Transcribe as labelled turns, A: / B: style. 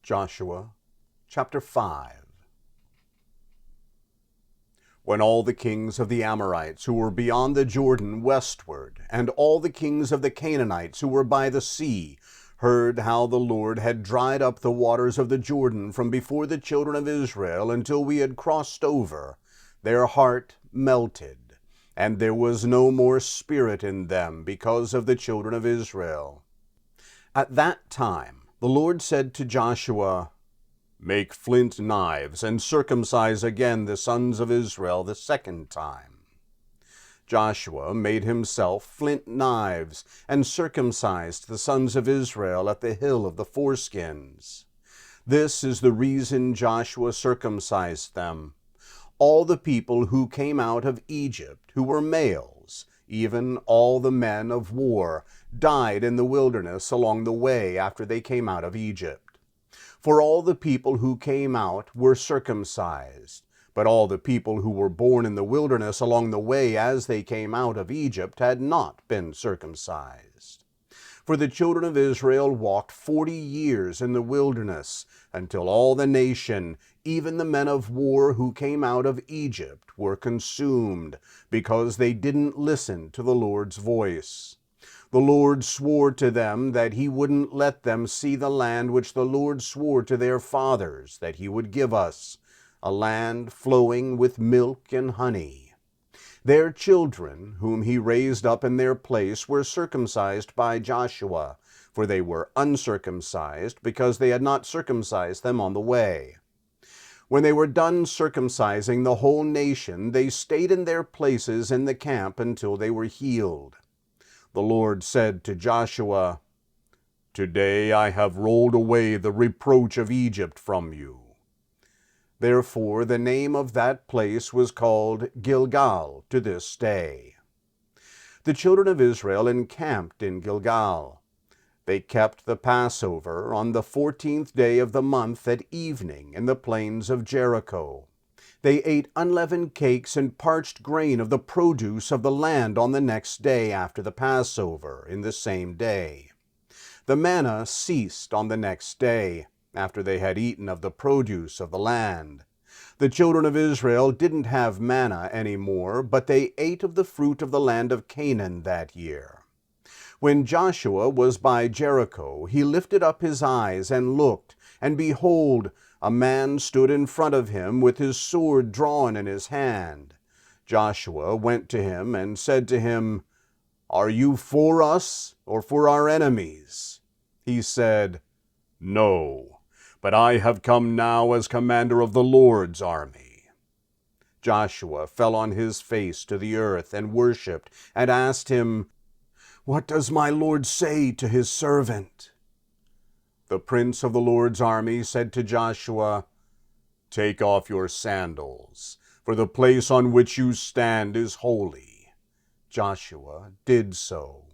A: Joshua chapter 5. When all the kings of the Amorites who were beyond the Jordan westward, and all the kings of the Canaanites who were by the sea, heard how the Lord had dried up the waters of the Jordan from before the children of Israel until we had crossed over, their heart melted, and there was no more spirit in them because of the children of Israel. At that time the Lord said to Joshua, "Make flint knives, and circumcise again the sons of Israel the second time." Joshua made himself flint knives, and circumcised the sons of Israel at the hill of the foreskins. This is the reason Joshua circumcised them. All the people who came out of Egypt, who were males, even all the men of war, died in the wilderness along the way after they came out of Egypt. For all the people who came out were circumcised, but all the people who were born in the wilderness along the way as they came out of Egypt had not been circumcised. For the children of Israel walked 40 years in the wilderness, until all the nation, even the men of war who came out of Egypt, were consumed, because they didn't listen to the Lord's voice. The Lord swore to them that he wouldn't let them see the land which the Lord swore to their fathers that he would give us, a land flowing with milk and honey. Their children, whom he raised up in their place, were circumcised by Joshua, for they were uncircumcised, because they had not circumcised them on the way. When they were done circumcising the whole nation, they stayed in their places in the camp until they were healed. The Lord said to Joshua, "Today I have rolled away the reproach of Egypt from you." Therefore the name of that place was called Gilgal to this day. The children of Israel encamped in Gilgal. They kept the Passover on the 14th day of the month at evening in the plains of Jericho. They ate unleavened cakes and parched grain of the produce of the land on the next day after the Passover, in the same day. The manna ceased on the next day, after they had eaten of the produce of the land. The children of Israel didn't have manna any more, but they ate of the fruit of the land of Canaan that year. When Joshua was by Jericho, he lifted up his eyes and looked, and behold, a man stood in front of him with his sword drawn in his hand. Joshua went to him and said to him, "Are you for us or for our enemies?" He said, "No, but I have come now as commander of the Lord's army." Joshua fell on his face to the earth and worshipped, and asked him, "What does my Lord say to his servant?" The prince of the Lord's army said to Joshua, "Take off your sandals, for the place on which you stand is holy." Joshua did so.